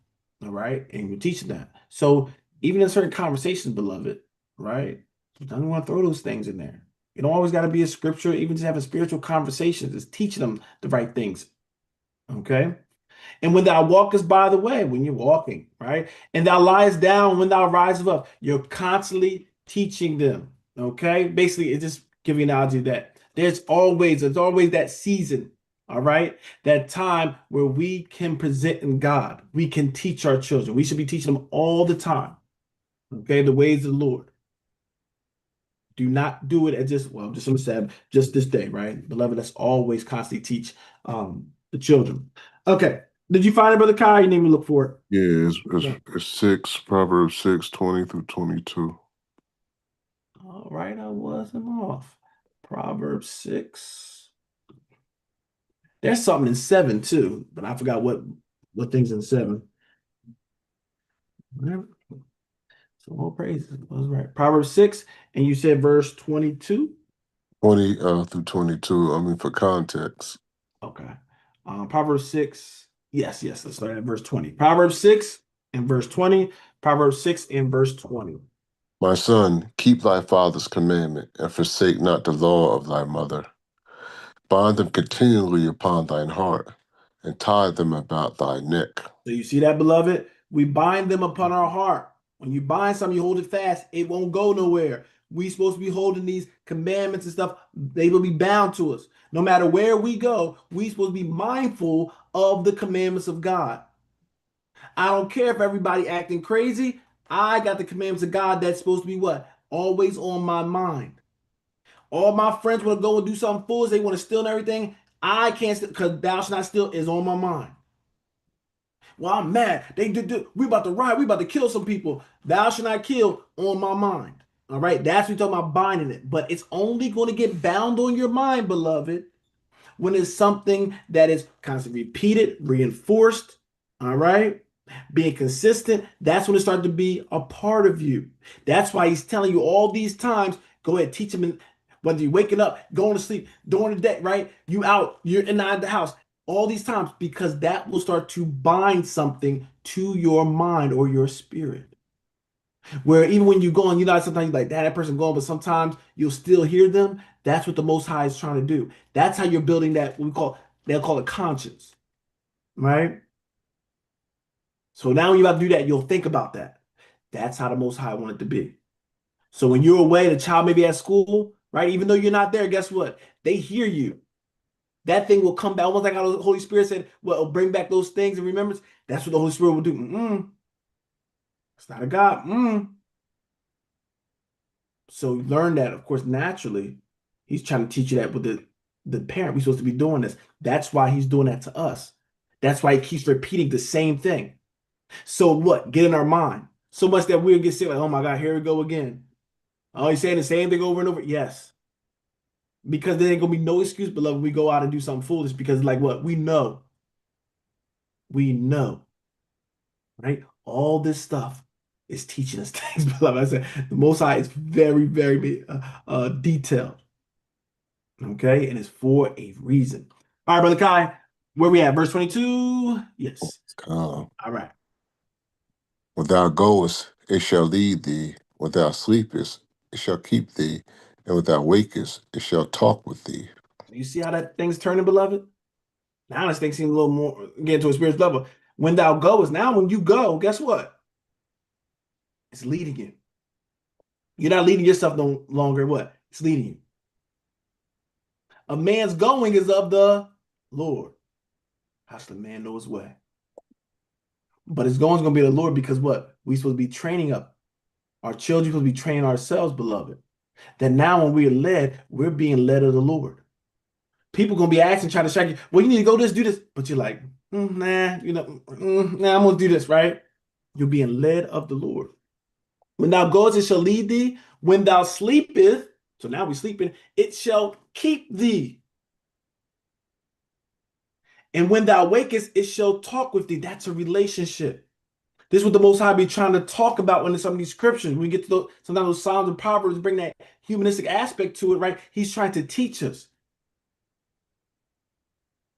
All right. And we're teaching that. So even in certain conversations, beloved, right? Sometimes we want to throw those things in there. You don't always got to be a scripture, even just having spiritual conversations, is teaching them the right things. Okay. And when thou walkest by the way, when you're walking, right? And thou liest down when thou risest up, you're constantly teaching them. Okay. Basically, it's just giving an analogy that there's always that season, all right, that time where we can present in God. We can teach our children. We should be teaching them all the time. Okay, the ways of the Lord. Do not do it at just on the Sabbath, just this day, right? Beloved, let's always constantly teach the children. Okay. Did you find it, Brother Kai? You need me to look for it. Yeah, it's 6, Proverbs 6, 20 through 22. All right, I wasn't off. Proverbs 6. There's something in 7 too, but I forgot what thing's in 7. So all praises. I was right. Proverbs 6, and you said verse 22? 20 through 22, I mean, for context. Okay. Proverbs 6. Yes, let's start at verse 20. Proverbs 6, and verse 20, Proverbs 6 and verse 20. My son, keep thy father's commandment, and forsake not the law of thy mother. Bind them continually upon thine heart, and tie them about thy neck. So you see that, beloved? We bind them upon our heart. When you bind something, you hold it fast. It won't go nowhere. We supposed to be holding these commandments and stuff. They will be bound to us. No matter where we go, we supposed to be mindful of the commandments of God. I don't care if everybody acting crazy. I got the commandments of God that's supposed to be what? Always on my mind. All my friends want to go and do something foolish. They want to steal and everything. I can't steal because thou shalt not steal is on my mind. Well, I'm mad. We about to riot. We about to kill some people. Thou shalt not kill on my mind. All right. That's what we're talking about binding it. But it's only going to get bound on your mind, beloved, when it's something that is constantly repeated, reinforced. All right. Being consistent. That's when it starts to be a part of you. That's why he's telling you all these times, go ahead, teach him. Whether you're waking up, going to sleep, during the day, right? You out, you're inside the house all these times because that will start to bind something to your mind or your spirit. Where even when you're going, you know, sometimes you're like, that person going, but sometimes you'll still hear them. That's what the Most High is trying to do. That's how you're building that, they'll call it conscience, right? So now when you're about to do that, you'll think about that. That's how the Most High wanted to be. So when you're away, the child may be at school, right? Even though you're not there, guess what? They hear you. That thing will come back, almost like how the Holy Spirit said, well, it'll bring back those things and remembrance. That's what the Holy Spirit will do. It's not a God. So learn that, of course, naturally. He's trying to teach you that with the parent. We're supposed to be doing this. That's why he's doing that to us. That's why he keeps repeating the same thing. So what? Get in our mind. So much that we'll get sick, like, oh my God, here we go again. Oh, he's saying the same thing over and over. Yes. Because there ain't gonna be no excuse, beloved, we go out and do something foolish because like what? We know. We know, right? All this stuff is teaching us things, beloved. I said the Most High is very, very detailed. Okay, and it's for a reason. All right, Brother Kai, where we at? Verse 22? Yes. Come. All right. When thou goest, it shall lead thee. When thou sleepest, it shall keep thee. And when thou wakest, it shall talk with thee. You see how that thing's turning, beloved? Now this thing seems a little more getting to a spiritual level. When thou goest, now when you go, guess what? It's leading you. You're not leading yourself no longer. What? It's leading you. A man's going is of the Lord. How should the man know his way? But his going is going to be the Lord because what? We're supposed to be training up. Our children supposed to be training ourselves, beloved. That now when we're led, we're being led of the Lord. People going to be asking, trying to shake you, well, you need to go this, do this. But you're like, nah, nah, I'm going to do this, right? You're being led of the Lord. When thou goest, it shall lead thee. When thou sleepest, so now we're sleeping, it shall keep thee. And when thou wakest, it shall talk with thee. That's a relationship. This is what the Most High be trying to talk about when in some of these scriptures. We get to sometimes those Psalms and Proverbs bring that humanistic aspect to it, right? He's trying to teach us.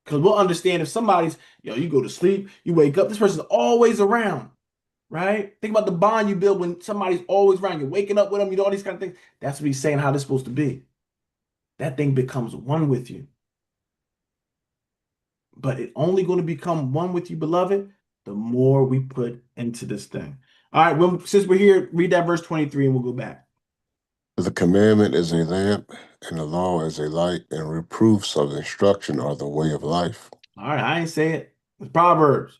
Because we'll understand if somebody's, you go to sleep, you wake up, this person's always around, right? Think about the bond you build when somebody's always around. You're waking up with them, you know, all these kind of things. That's what he's saying, how this is supposed to be. That thing becomes one with you. But it's only going to become one with you, beloved, the more we put into this thing. All right, well, since we're here, read that verse 23 and we'll go back. The commandment is a lamp, and the law is a light, and reproofs of instruction are the way of life. All right, I ain't say it. It's Proverbs.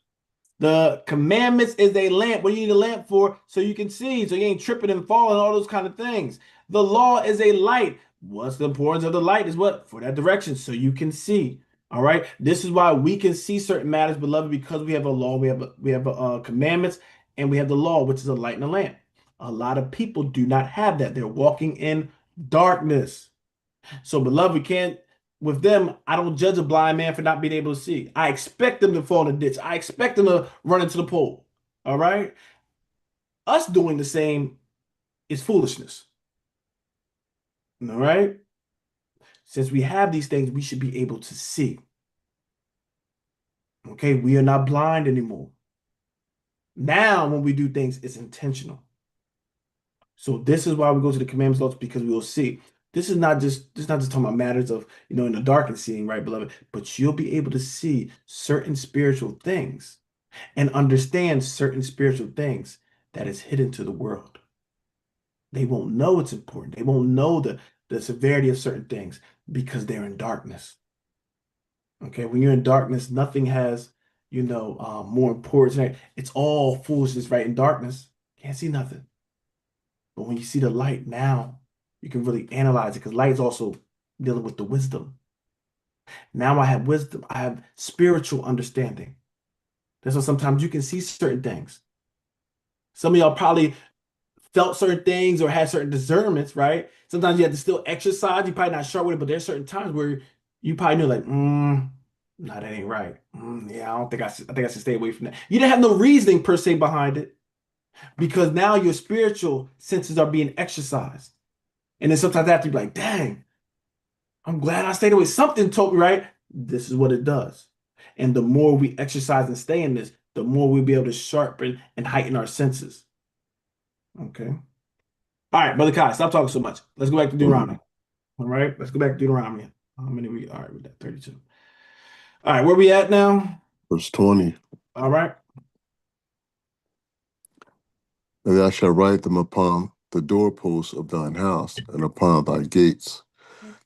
The commandments is a lamp. What do you need a lamp for? So you can see, so you ain't tripping and falling, all those kind of things. The law is a light. What's the importance of the light is what? For that direction, so you can see. All right. This is why we can see certain matters, beloved, because we have a law, we have commandments, and we have the law, which is a light and a lamp. A lot of people do not have that. They're walking in darkness. So, beloved, we can't, with them, I don't judge a blind man for not being able to see. I expect them to fall in the ditch. I expect them to run into the pole. All right. Us doing the same is foolishness. All right. Since we have these things, we should be able to see. Okay. We are not blind anymore. Now, when we do things, it's intentional. So this is why we go to the commandments, laws, because we will see. This is not just talking about matters of, in the dark and seeing, right, beloved, but you'll be able to see certain spiritual things and understand certain spiritual things that is hidden to the world. They won't know it's important. They won't know the severity of certain things because they're in darkness. Okay, when you're in darkness, nothing has, more importance. Right? It's all foolishness, right? In darkness, can't see nothing. But when you see the light now, you can really analyze it because light is also dealing with the wisdom. Now I have wisdom, I have spiritual understanding. That's why sometimes you can see certain things. Some of y'all probably felt certain things or had certain discernments, right? Sometimes you have to still exercise. You're probably not sure with it, but there's certain times where you probably knew, like, no, that ain't right. Yeah, I don't think I think I should stay away from that. You didn't have no reasoning per se behind it because now your spiritual senses are being exercised. And then sometimes after you're like, dang, I'm glad I stayed away. Something told me, right? This is what it does. And the more we exercise and stay in this, the more we'll be able to sharpen and heighten our senses. Okay. All right, Brother Kai, stop talking so much. Let's go back to Deuteronomy. All right, let's go back to Deuteronomy. How many we all right with that? 32. All right, where we at now? Verse 20. All right. And thou shalt write them upon the doorposts of thine house and upon thy gates,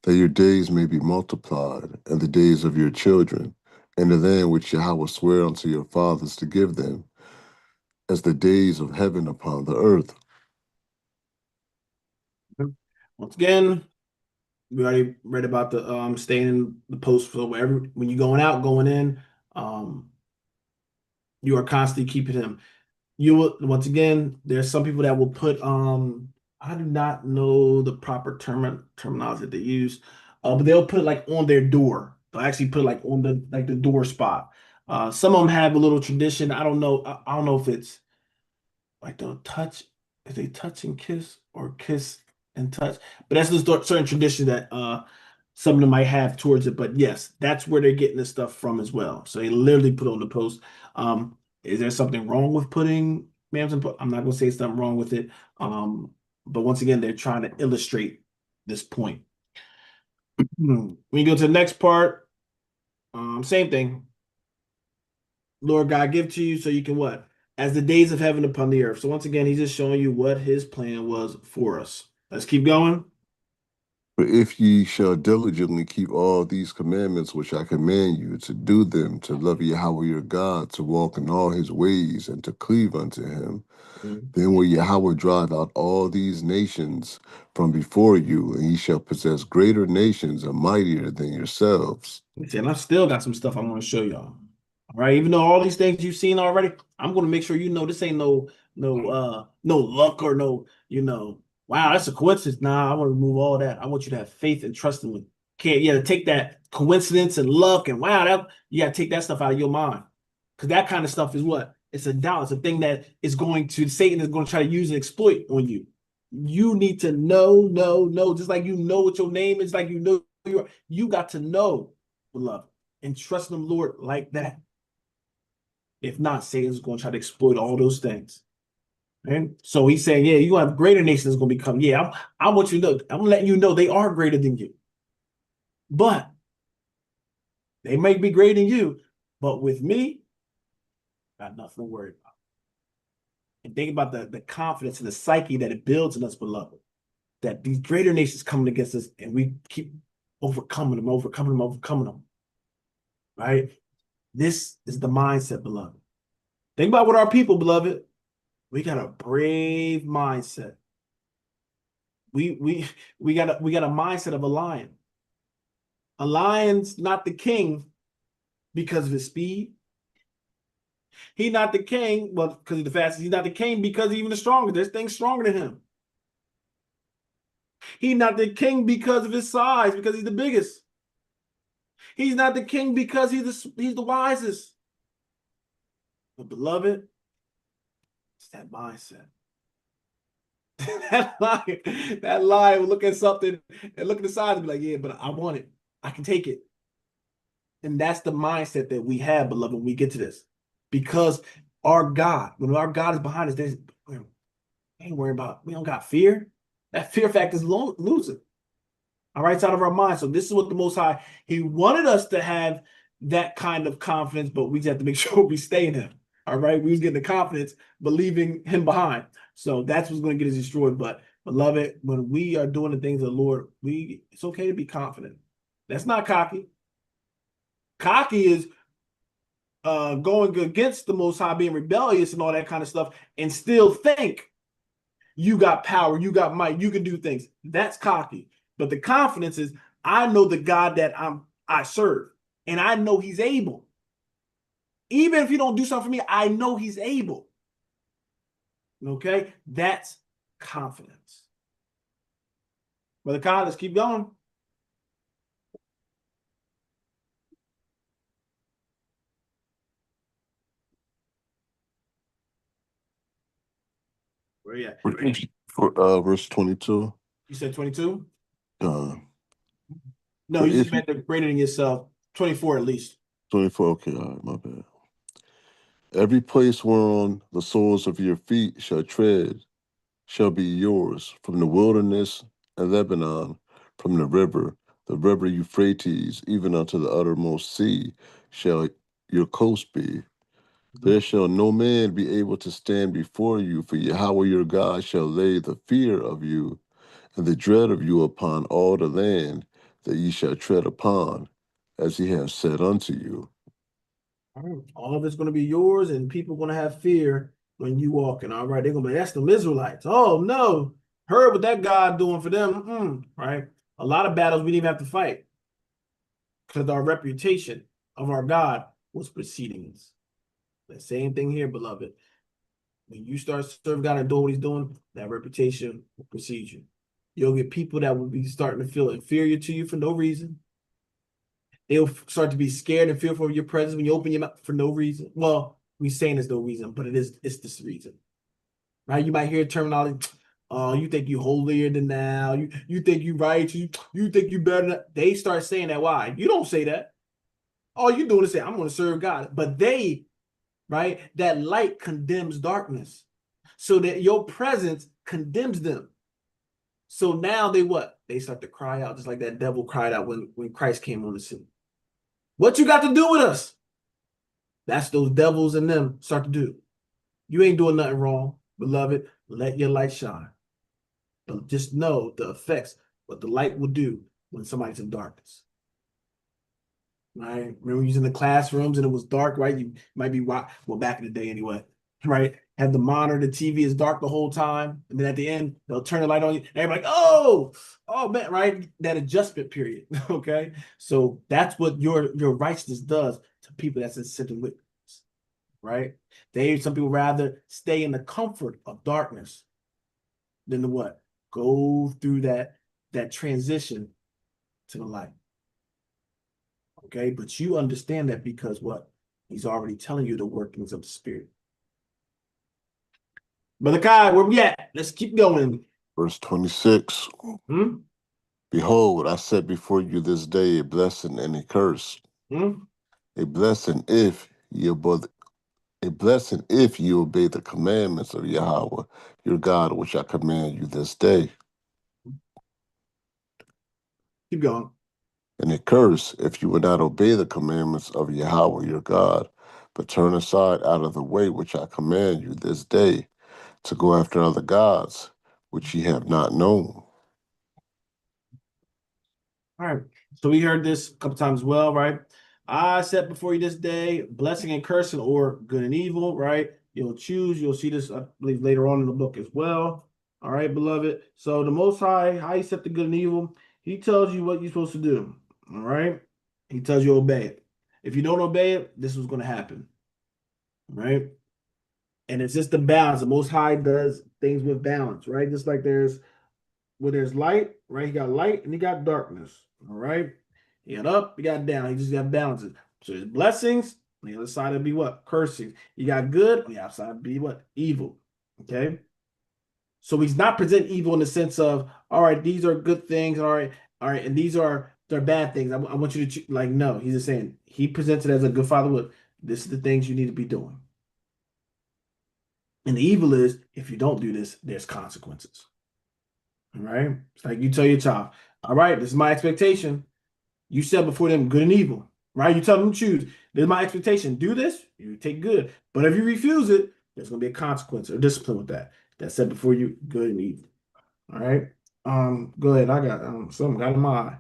that your days may be multiplied, and the days of your children, and the land which Yahweh sware unto your fathers to give them, as the days of heaven upon the earth. Once again, we already read about the staying in the post for wherever when you're going out, going in, you are constantly keeping him. You will once again, there's some people that will put I do not know the proper terminology that they use, but they'll put it like on their door. They'll actually put it like on the door spot. Some of them have a little tradition. I don't know. I don't know if it's like they'll touch, if they touch and kiss or kiss and touch. But that's just a certain tradition that some of them might have towards it. But yes, that's where they're getting this stuff from as well. So they literally put on the post. Is there something wrong with putting mams and I'm not gonna say something wrong with it. But once again, they're trying to illustrate this point. When you go to the next part, same thing. Lord God give to you so you can what? As the days of heaven upon the earth. So once again, he's just showing you what his plan was for us. Let's keep going. But if ye shall diligently keep all these commandments which I command you, to do them, to love Yahweh your God, to walk in all his ways, and to cleave unto him, then will Yahweh drive out all these nations from before you, and ye shall possess greater nations and mightier than yourselves. And I still got some stuff I want to show y'all. All right, even though all these things you've seen already, I'm going to make sure you know this ain't no luck or no, wow, that's a coincidence. Nah, I want to remove all that. I want you to have faith and trust in me. Can't take that coincidence and luck and wow, that you got to take that stuff out of your mind. Because that kind of stuff is what? It's a doubt. It's a thing that is going to Satan is going to try to use and exploit on you. You need to know, just like you know what your name is, like you got to know, beloved, and trust in the Lord like that. If not, Satan's going to try to exploit all those things. And so he's saying, yeah, you're going to have greater nations going to become. Yeah, I want you to know, I'm letting you know they are greater than you. But they may be greater than you, but with me, got nothing to worry about. And think about the confidence and the psyche that it builds in us, beloved, that these greater nations coming against us and we keep overcoming them, right? This is the mindset, beloved. Think about what our people, beloved. We got a brave mindset. We got a mindset of a lion. A lion's not the king because of his speed. He's not the king, well, because he's the fastest. He's not the king because he's even the strongest. There's things stronger than him. He's not the king because of his size, because he's the biggest. He's not the king because he's the wisest. But beloved, it's that mindset. that lion will look at something and look at the size and be like, yeah, but I want it. I can take it. And that's the mindset that we have, beloved, when we get to this. Because our God, when our God is behind us, we ain't worried about, we don't got fear. That fear factor is losing. All right, it's out of our mind. So this is what the Most High, he wanted us to have that kind of confidence, but we just have to make sure we stay in him. All right, we was getting the confidence, but leaving him behind. So that's what's going to get us destroyed. But beloved, when we are doing the things of the Lord, it's okay to be confident. That's not cocky. Cocky is going against the Most High, being rebellious and all that kind of stuff, and still think you got power, you got might, you can do things. That's cocky. But the confidence is, I know the God that I serve, and I know he's able. Even if he don't do something for me, I know he's able. Okay? That's confidence. Brother Kyle, let's keep going. Where you at? For verse 22. You said 22? Uh, No, but you just if meant to greater than yourself. 24 at least. 24, okay, all right, my bad. Every place whereon the soles of your feet shall tread shall be yours, from the wilderness and Lebanon, from the river Euphrates, even unto the uttermost sea, shall your coast be. There shall no man be able to stand before you, for Yahweh your God shall lay the fear of you and the dread of you upon all the land that ye shall tread upon, as he has said unto you. All of it's going to be yours, and people are going to have fear when you walking. All right, they're going to be, that's the Israelites. Oh no, heard what that God doing for them. Right? A lot of battles we didn't even have to fight because our reputation of our God was preceding us. The same thing here, beloved. When you start serving God and doing what he's doing, that reputation will precede you. You'll get people that will be starting to feel inferior to you for no reason. They'll start to be scared and fearful of your presence when you open your mouth for no reason. Well, we saying there's no reason, but it's this reason. Right? You might hear terminology, oh, you think you holier than thou, you think you right, you think you better than, they start saying that. Why? You don't say that. All you doing is say, I'm going to serve God. But they, right, that light condemns darkness. So that your presence condemns them. So now they what? They start to cry out, just like that devil cried out when Christ came on the scene. What you got to do with us? That's those devils in them start to do. You ain't doing nothing wrong, beloved. Let your light shine. But just know the effects, what the light will do when somebody's in darkness. Right? Remember using the classrooms and it was dark, right? You might be, well, back in the day anyway, right? Have the monitor, the TV is dark the whole time. And then at the end, they'll turn the light on you. And everybody, oh man, right? That adjustment period. Okay. So that's what your righteousness does to people that's in sin with, right? Some people rather stay in the comfort of darkness than to what? Go through that transition to the light. Okay, but you understand that because what? He's already telling you the workings of the Spirit. Brother Kai, where we at? Let's keep going. Verse 26. Behold, I set before you this day a blessing and a curse. A blessing if you obey the commandments of Yahweh, your God, which I command you this day. Keep going. And a curse if you would not obey the commandments of Yahweh, your God, but turn aside out of the way which I command you this day, to go after other gods, which ye have not known. All right. So we heard this a couple times as well, right? I set before you this day blessing and cursing, or good and evil, right? You'll choose. You'll see this, I believe, later on in the book as well. All right, beloved. So the Most High, how he set the good and evil, he tells you what you're supposed to do. All right. He tells you obey it. If you don't obey it, this is going to happen. Right. And it's just the balance. The Most High does things with balance, right? Just like there's light, right? He got light and he got darkness. All right. He got up, he got down. He just got balances. So his blessings, on the other side would be what? Cursing. You got good, on the outside would be what? Evil. Okay. So he's not presenting evil in the sense of, all right, these are good things, all right, and they're bad things. I want you to like, no, he's just saying he presents it as a good father would. This is the things you need to be doing. And the evil is if you don't do this, there's consequences. All right. It's like you tell your child, all right, this is my expectation. You said before them good and evil, right? You tell them to choose. This is my expectation. Do this, you take good. But if you refuse it, there's gonna be a consequence or discipline with that. That said before you good and evil. All right. Go ahead. I got something got in my eye.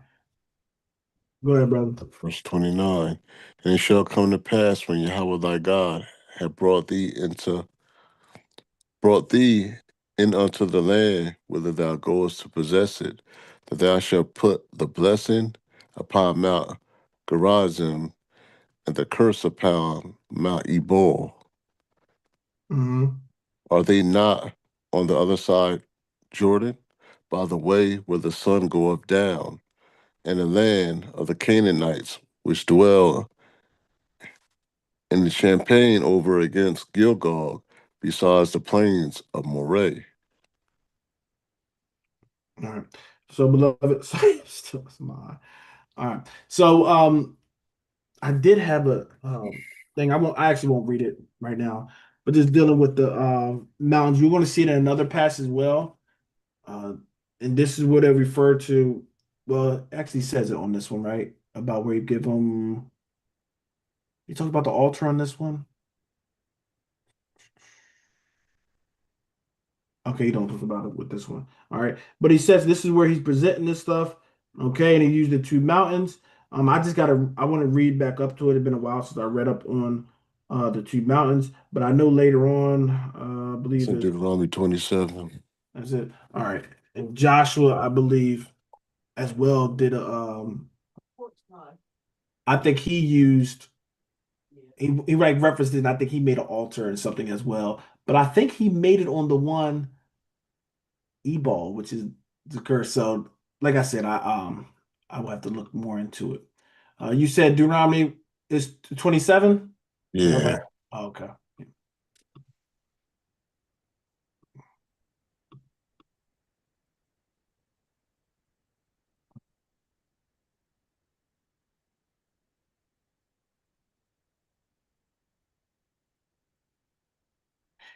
Go ahead, brother. Verse 29. And it shall come to pass when Yahweh thy God hath brought thee in unto the land whither thou goest to possess it, that thou shalt put the blessing upon Mount Gerizim and the curse upon Mount Ebal. Mm-hmm. Are they not on the other side Jordan, by the way where the sun goeth down, and the land of the Canaanites which dwell in the champaign over against Gilgal, besides the plains of Moreh? All right. So, beloved, still it's my eye. All right. So, I did have a thing. I actually won't read it right now, but just dealing with the mountains. You're going to see it in another passage as well. Uh, and this is what they refer to. Well, it actually says it on this one, right? About where you give them. You talk about the altar on this one. Okay, you don't talk about it with this one. All right. But he says this is where he's presenting this stuff. Okay, and he used the two mountains. I want to read back up to it. It's been a while since I read up on the two mountains, but I know later on, I It's believe in is Deuteronomy 27. that's it. All right. And Joshua, I believe, as well did a I think he used he like referenced it, and I think he made an altar and something as well. But I think he made it on the one E-ball, which is the curse. So, like I said, I will have to look more into it. You said Deuteronomy is 27? Is that right? Yeah. Oh, okay.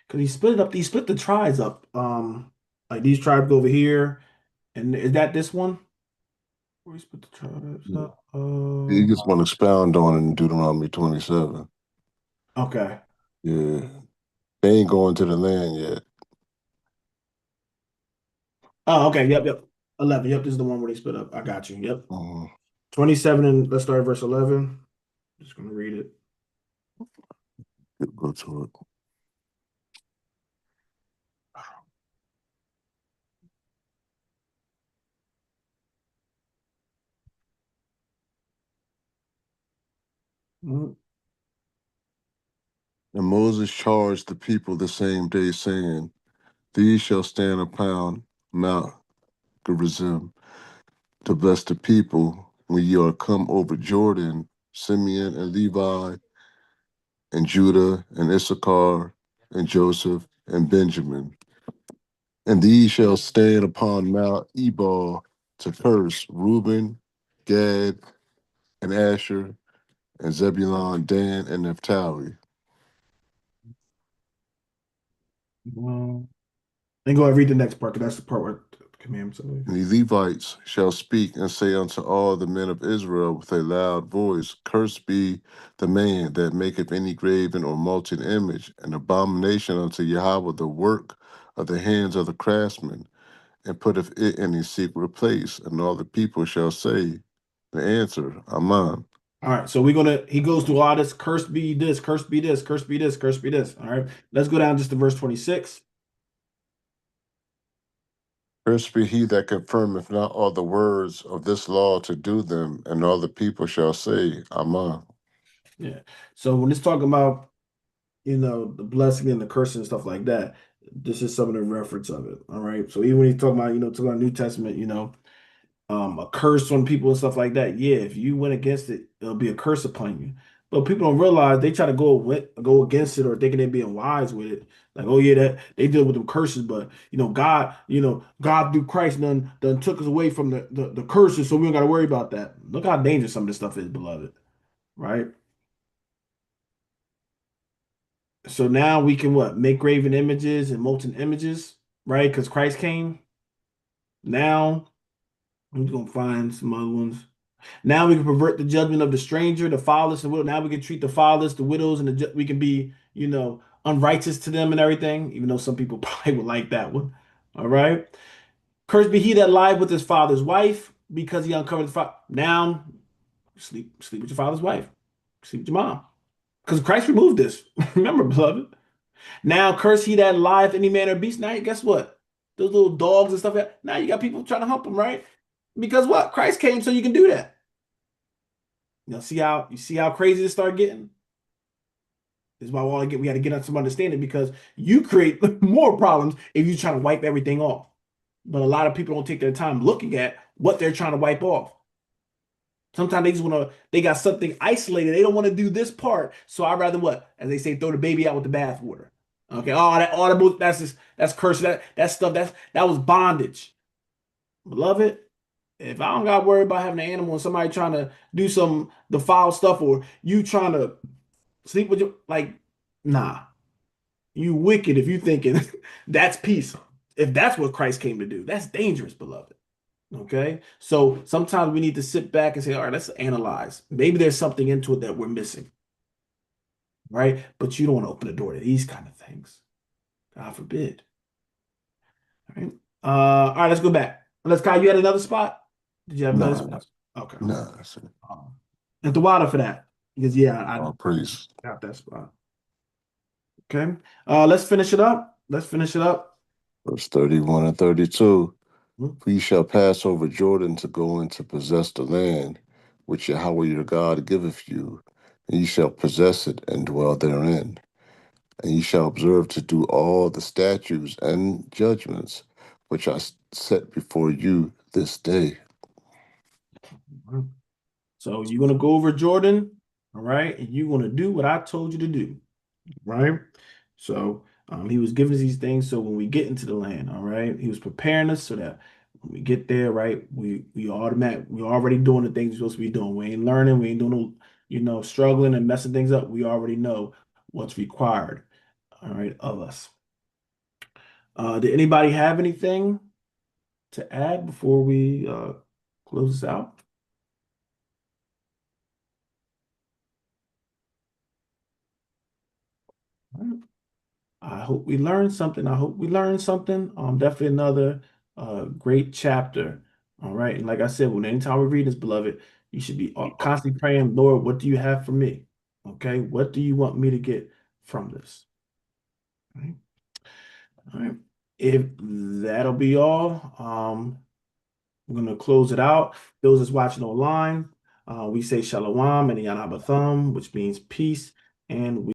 Because he split the tribes up. Like these tribes go over here, and is that this one? Where he split the tribes Yeah. up? He just want to expound on it in Deuteronomy 27. Okay. Yeah. They ain't going to the land yet. Oh, okay. Yep, yep. 11. Yep, this is the one where they split up. I got you. Yep. Mhm. 27, and let's start at verse 11. Just gonna read it. Go to it. Mhm. And Moses charged the people the same day, saying, These shall stand upon Mount Gerizim to bless the people when ye are come over Jordan, Simeon and Levi, and Judah, and Issachar, and Joseph, and Benjamin. And these shall stand upon Mount Ebal to curse Reuben, Gad, and Asher, and Zebulun, Dan, and Naphtali. And go ahead, read the next part, because that's the part where the commandments are. And the Levites shall speak and say unto all the men of Israel with a loud voice, Cursed be the man that maketh any graven or molten image, an abomination unto Yahweh, the work of the hands of the craftsman, and putteth it in a secret place. And all the people shall say, the answer, Amen. All right, so he goes through all this, cursed be this, cursed be this, cursed be this, cursed be this. All right, let's go down just to verse 26. Cursed be he that confirmeth not all the words of this law to do them, and all the people shall say, Amen. Yeah. So when it's talking about, the blessing and the cursing and stuff like that, this is some of the reference of it. All right. So even when he's talking about, talking about New Testament, a curse on people and stuff like that. Yeah, if you went against it, it'll be a curse upon you. But people don't realize they try to go against it or thinking they're being wise with it. Like, oh yeah, that they deal with them curses, but God through Christ done took us away from the curses, so we don't got to worry about that. Look how dangerous some of this stuff is, beloved. Right? So now we can what? Make graven images and molten images, right? Because Christ came. Now I'm just gonna find some other ones. Now we can pervert the judgment of the stranger, the fatherless, and widow. Now we can treat the fatherless, the widows, and we can be, unrighteous to them and everything. Even though some people probably would like that one. All right. Cursed be he that lied with his father's wife, because he uncovered the father. Now sleep with your father's wife, sleep with your mom, because Christ removed this. Remember, beloved. Now curse he that lieth any man or beast. Now guess what? Those little dogs and stuff. Now you got people trying to hump them, right? Because what? Christ came so you can do that. See how crazy this started getting? This is why we got to get on some understanding, because you create more problems if you're trying to wipe everything off. But a lot of people don't take their time looking at what they're trying to wipe off. Sometimes they got something isolated. They don't want to do this part. So I'd rather what? As they say, throw the baby out with the bathwater. Okay. That's curse. That stuff, that was bondage. Beloved, if I don't got to worry about having an animal and somebody trying to do the foul stuff, or you trying to sleep with your, like, nah. You wicked if you thinking that's peace. If that's what Christ came to do, that's dangerous, beloved. Okay. So sometimes we need to sit back and say, all right, let's analyze. Maybe there's something into it that we're missing. Right. But you don't want to open the door to these kind of things. God forbid. All right. All right, let's go back. Let's Kyle, you had another spot? Did you have another Nah, spot? Okay. nah. That's it. And the water for that. Because I All praise. got that spot. Okay. Let's finish it up. Let's finish it up. Verse 31 and 32. Mhm. For ye shall pass over Jordan to go in to possess the land which Yahweh your God giveth you, and ye shall possess it and dwell therein. And ye shall observe to do all the statutes and judgments which I set before you this day. So you're gonna go over Jordan, all right, and you're gonna do what I told you to do, right? So he was giving us these things so when we get into the land, all right, he was preparing us so that when we get there, right, we already doing the things we're supposed to be doing. We ain't learning, we ain't doing no, struggling and messing things up. We already know what's required, all right, of us. Did anybody have anything to add before we close this out? All right. I hope we learned something. I hope we learned something. Definitely another great chapter. All right. And like I said, when anytime we read this, beloved, you should be constantly praying, Lord, what do you have for me? Okay. What do you want me to get from this? All right. All right. If that'll be all, we're gonna close it out. Those that's watching online, we say Shalom and Yanabatham, which means peace, and we